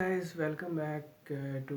guys, welcome back to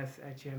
SHM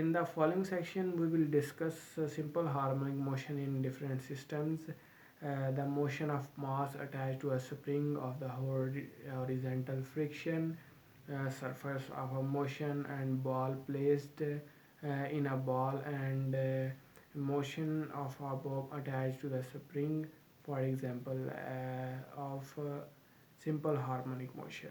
In the following section we will discuss simple harmonic motion in different systems, the motion of mass attached to a spring of the horizontal friction, surface of a motion and ball placed in a ball and motion of a bob attached to the spring, for example of simple harmonic motion.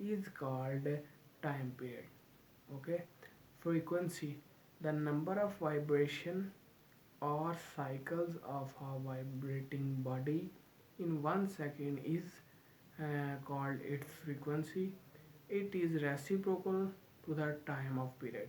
is called time period. Okay, frequency, the number of vibration or cycles of a vibrating body in 1 second is called its frequency. It is reciprocal to the time of period.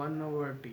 1/T,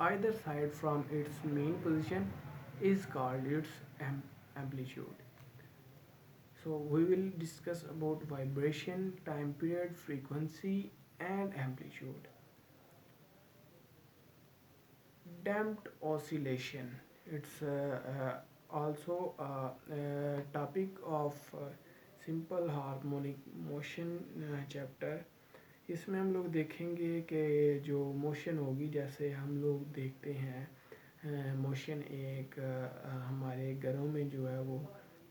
either side from its main position is called its amplitude. So we will discuss about vibration, time period, frequency and amplitude. Damped oscillation, it's also a topic of simple harmonic motion chapter. اس میں ہم لوگ دیکھیں گے کہ جو motion ہوگی، جیسے ہم لوگ دیکھتے ہیں موشن ایک ہمارے گھروں میں جو ہے وہ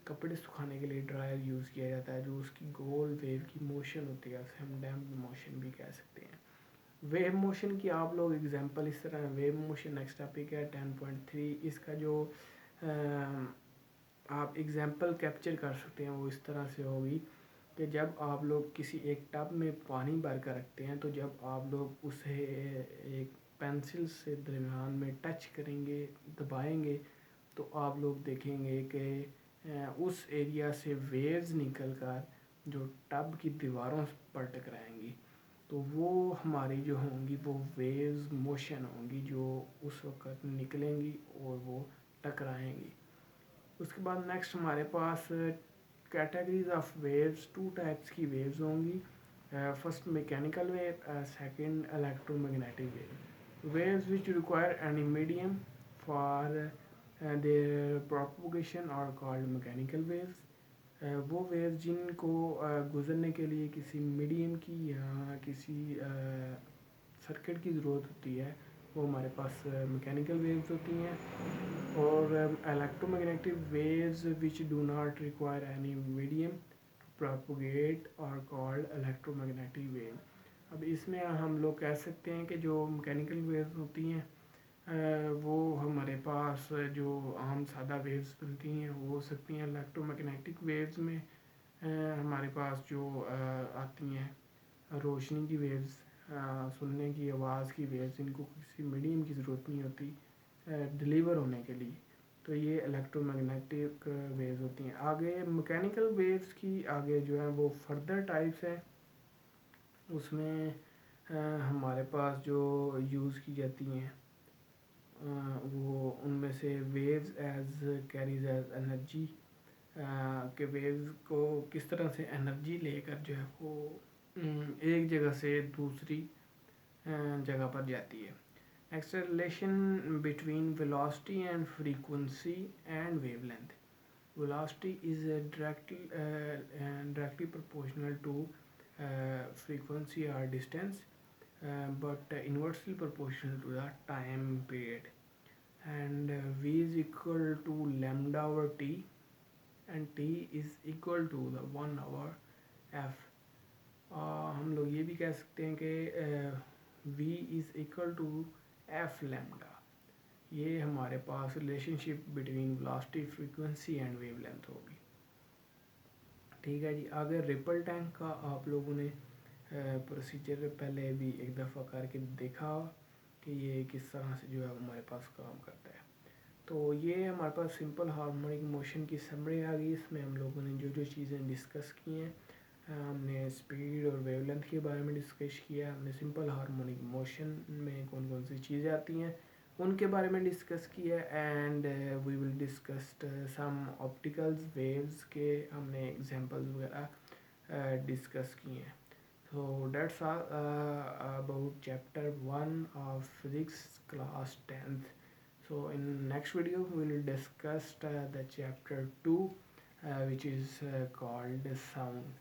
کپڑے سکھانے کے لیے ڈرائر یوز کیا جاتا ہے، جو اس کی گول ویو کی موشن ہوتی ہے، اسے ہم ڈیمپ موشن بھی کہہ سکتے ہیں. ویو موشن کی آپ لوگ اگزامپل اس طرح ویو موشن نیکسٹ ٹاپک ہے 10.3. اس کا جو آپ اگزامپل کیپچر کر سکتے ہیں وہ اس طرح سے ہوگی کہ جب آپ لوگ کسی ایک ٹب میں پانی بھر کر رکھتے ہیں، تو جب آپ لوگ اسے ایک پینسل سے درمیان میں ٹچ کریں گے، دبائیں گے، تو آپ لوگ دیکھیں گے کہ اس ایریا سے ویوز نکل کر جو ٹب کی دیواروں پر ٹکرائیں گی. تو وہ ہماری جو ہوں گی وہ ویوز موشن ہوں گی، جو اس وقت نکلیں گی اور وہ ٹکرائیں گی. اس کے بعد نیکسٹ ہمارے پاس کیٹیگریز آف ویوز. 2 ٹائپس کی ویوز ہوں گی. First mechanical wave, second electromagnetic wave. Waves which require any medium for their propagation are called mechanical waves. وہ ویوز جن کو گزرنے کے لیے کسی میڈیم کی یا کسی سرکٹ کی ضرورت ہوتی ہے، وہ ہمارے پاس میکینیکل ویوز ہوتی ہیں. اور electromagnetic waves which do not require any medium to propagate are called electromagnetic wave. اب اس میں ہم لوگ کہہ سکتے ہیں کہ جو میکینیکل ویوز ہوتی ہیں وہ ہمارے پاس جو عام سادہ ویوز بنتی ہیں وہ ہو سکتی ہیں. الیکٹرو میگنیٹک ویوز میں ہمارے پاس جو آتی ہیں روشنی کی ویوز، سننے کی آواز کی ویوز، ان کو کسی میڈیم کی ضرورت نہیں ہوتی ڈلیور ہونے کے لیے، تو یہ الیکٹرو میگنیٹک ویوز ہوتی ہیں. آگے میکینیکل ویوز کی آگے جو ہے وہ فردر ٹائپس ہیں. اس میں ہمارے پاس جو یوز کی جاتی ہیں وہ ان میں سے waves as carries as energy, کہ ویوز کو کس طرح سے انرجی لے کر جو ہے وہ ایک جگہ سے دوسری جگہ پر جاتی ہے. Next relation between velocity and frequency and wave length. Velocity is directly proportional to frequency or distance, but inversely proportional to the time period. And v is equal to lambda over t, and t is equal to the 1 over f. ہم لوگ یہ بھی کہہ سکتے ہیں کہ v is equal to f lambda. یہ ہمارے پاس relationship between velocity, frequency and wavelength ہوگی. ٹھیک ہے جی. آگے ریپل ٹینک کا آپ لوگوں نے پروسیجر پہلے بھی ایک دفعہ کر کے دیکھا کہ یہ کس طرح سے جو ہے ہمارے پاس کام کرتا ہے. تو یہ ہمارے پاس سمپل ہارمونک موشن کی سمری آ گئی. اس میں ہم لوگوں نے جو جو چیزیں ڈسکس کی ہیں، ہم نے اسپیڈ اور ویو لینتھ کے بارے میں ڈسکس کیا، ہم نے سمپل ہارمونک موشن میں کون کون سی چیزیں آتی ہیں ان کے بارے میں ڈسکس کیا. And we will discussed some opticals waves کے ہم نے ایگزامپلز وغیرہ ڈسکس کیے ہیں. So that's all about chapter 1 of physics class 10th. So in next video we will discuss the chapter 2 which is called sound.